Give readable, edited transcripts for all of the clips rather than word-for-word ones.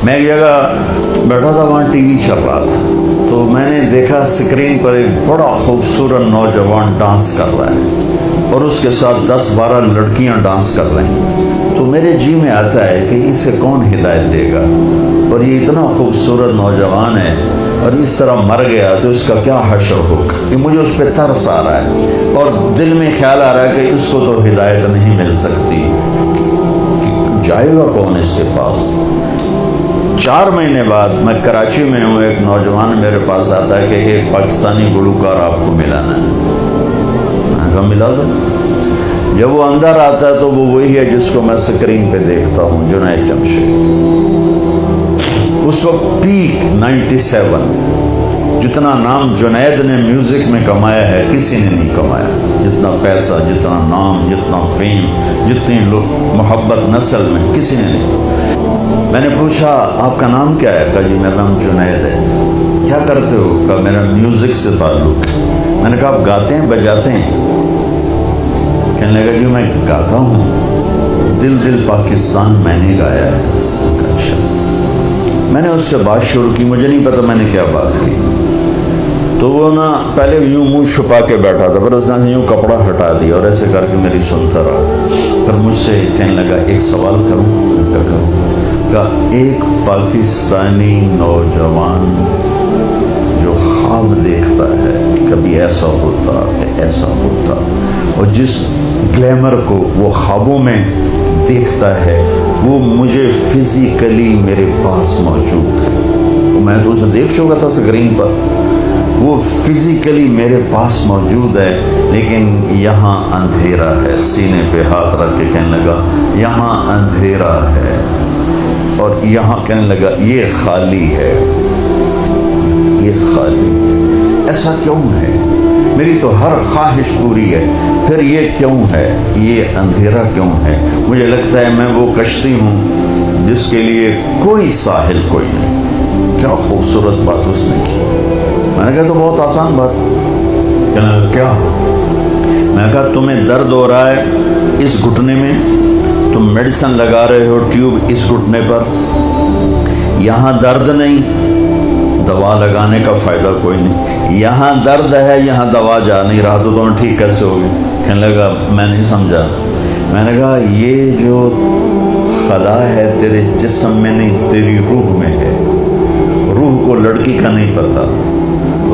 میں ایک جگہ بیٹھا تھا، وہاں ٹی وی چل رہا تھا، تو میں نے دیکھا اسکرین پر ایک بڑا خوبصورت نوجوان ڈانس کر رہا ہے اور اس کے ساتھ 10-12 لڑکیاں ڈانس کر رہی ہیں۔ تو میرے جی میں آتا ہے کہ اسے کون ہدایت دے گا، اور یہ اتنا خوبصورت نوجوان ہے اور اس طرح مر گیا تو اس کا کیا حشر ہوگا۔ کہ مجھے اس پہ ترس آ رہا ہے اور دل میں خیال آ رہا ہے کہ اس کو تو ہدایت نہیں مل سکتی، جائے گا کون اس کے پاس۔ 4 مہینے بعد میں کراچی میں ہوں، ایک نوجوان میرے پاس آتا ہے کہ ایک پاکستانی گلوکار آپ کو ملانا ہے۔ میں کہا ملا دو۔ جب وہ اندر آتا ہے تو وہ وہی ہے جس کو میں اسکرین پہ دیکھتا ہوں، جنید جمشید۔ اس وقت پیک 97، جتنا نام جنید نے میوزک میں کمایا ہے کسی نے نہیں کمایا، جتنا پیسہ، جتنا نام، جتنا فیم، جتنی محبت نسل میں کسی نے نہیں۔ میں نے پوچھا آپ کا نام کیا ہے؟ کہا جی میرا نام جنید ہے۔ کیا کرتے ہو؟ کہا میرا میوزک سے تعلق ہے۔ میں نے کہا آپ گاتے ہیں بجاتے ہیں؟ کہنے لگا جی میں گاتا ہوں، دل دل پاکستان میں نے گایا ہے۔ اچھا۔ میں نے اس سے بات شروع کی، مجھے نہیں پتا میں نے کیا بات کی، تو وہ نا پہلے یوں منہ چھپا کے بیٹھا تھا، پھر اس نے یوں کپڑا ہٹا دیا اور ایسے کر کے میری سنتا رہا۔ پھر مجھ سے کہنے لگا ایک سوال کروں؟ کیا کروں؟ کہا ایک پاکستانی نوجوان جو خواب دیکھتا ہے کبھی ایسا ہوتا کہ ایسا ہوتا، اور جس گلیمر کو وہ خوابوں میں دیکھتا ہے وہ مجھے فزیکلی میرے پاس موجود ہے۔ میں تو اسے دیکھ چکا تھا اسکرین پر، وہ فزیکلی میرے پاس موجود ہے، لیکن یہاں اندھیرا ہے۔ سینے پہ ہاتھ رکھ کے کہنے لگا یہاں اندھیرا ہے، اور یہاں کہنے لگا یہ خالی ہے، یہ خالی ہے۔ ایسا کیوں ہے؟ میری تو ہر خواہش پوری ہے، پھر یہ کیوں ہے؟ یہ اندھیرا کیوں ہے؟ مجھے لگتا ہے میں وہ کشتی ہوں جس کے لیے کوئی ساحل کوئی نہیں۔ کیا خوبصورت بات اس نے کی۔ میں نے کہا تو بہت آسان بات۔ کہنے لگا کیا؟ میں نے کہا تمہیں درد ہو رہا ہے اس گھٹنے میں، تم میڈیسن لگا رہے ہو ٹیوب اس گھٹنے پر، یہاں درد نہیں، دوا لگانے کا فائدہ کوئی نہیں، یہاں درد ہے یہاں دوا جا نہیں رہا، تو تمہیں ٹھیک کیسے ہوگی؟ کہنے لگا میں نہیں سمجھا۔ میں نے کہا یہ جو خلا ہے تیرے جسم میں نہیں، تیری روح میں ہے۔ روح کو لڑکی کا نہیں پتہ،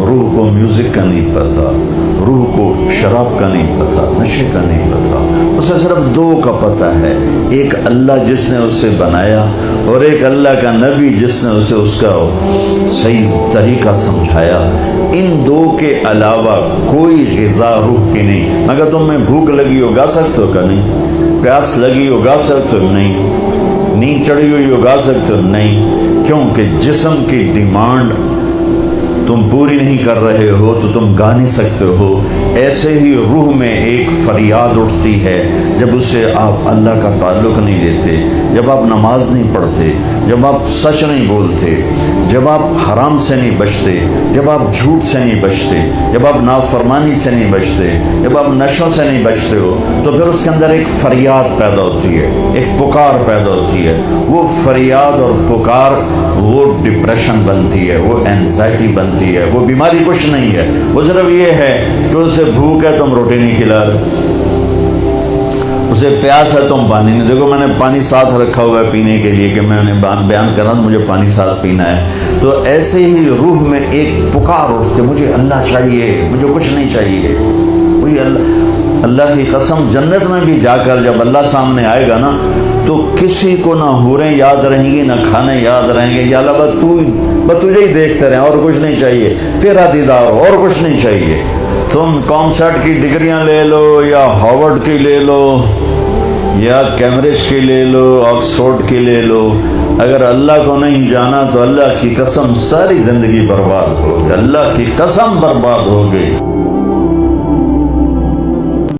روح کو میوزک کا نہیں پتہ، روح کو شراب کا نہیں پتہ، نشے کا نہیں پتہ، اسے صرف 2 کا پتہ ہے، ایک اللہ جس نے اسے بنایا اور ایک اللہ کا نبی جس نے اسے اس کا صحیح طریقہ سمجھایا۔ ان 2 کے علاوہ کوئی غذا روح کی نہیں۔ مگر تمہیں بھوک لگی ہو گا سکتے ہو کہ نہیں؟ پیاس لگی ہو گا سکتے ہو نہیں؟ نیند چڑھی ہوئی ہو گا سکتے ہو نہیں؟ کیونکہ جسم کی ڈیمانڈ تم پوری نہیں کر رہے ہو تو تم گا نہیں سکتے ہو۔ ایسے ہی روح میں ایک فریاد اٹھتی ہے جب اسے آپ اللہ کا تعلق نہیں دیتے، جب آپ نماز نہیں پڑھتے، جب آپ سچ نہیں بولتے، جب آپ حرام سے نہیں بچتے، جب آپ جھوٹ سے نہیں بچتے، جب آپ نافرمانی سے نہیں بچتے، جب آپ نشوں سے نہیں بچتے ہو، تو پھر اس کے اندر ایک فریاد پیدا ہوتی ہے، ایک پکار پیدا ہوتی ہے۔ وہ فریاد اور پکار وہ ڈپریشن بنتی ہے، وہ اینزائٹی بنتی ہے، وہ بیماری کچھ نہیں ہے، وہ صرف یہ ہے کہ اسے بھوک ہے تم روٹی نہیں کھلا رہے، اسے پیاس ہے تم پانی نہیں۔ دیکھو میں نے پانی ساتھ رکھا ہوا ہے پینے کے لیے کہ میں نے بیان کر رہا ہوں مجھے پانی ساتھ پینا ہے۔ تو ایسے ہی روح میں ایک پکار اٹھتے، مجھے اللہ چاہیے، مجھے کچھ نہیں چاہیے۔ وہی اللہ کی قسم جنت میں بھی جا کر جب اللہ سامنے آئے گا نا تو کسی کو نہ حوریں یاد رہیں گی نہ کھانے یاد رہیں گے، یا اللہ بس تجھے ہی دیکھتے رہیں، اور کچھ نہیں چاہیے، تیرا دیدار ہو، اور کچھ نہیں چاہیے۔ تم کامسیٹ کی ڈگریاں لے لو یا ہارورڈ کی لے لو یا کیمبرج کی لے لو، آکسفورڈ کی لے لو، اگر اللہ کو نہیں جانا تو اللہ کی قسم ساری زندگی برباد ہو گئی، اللہ کی قسم برباد ہو گئی۔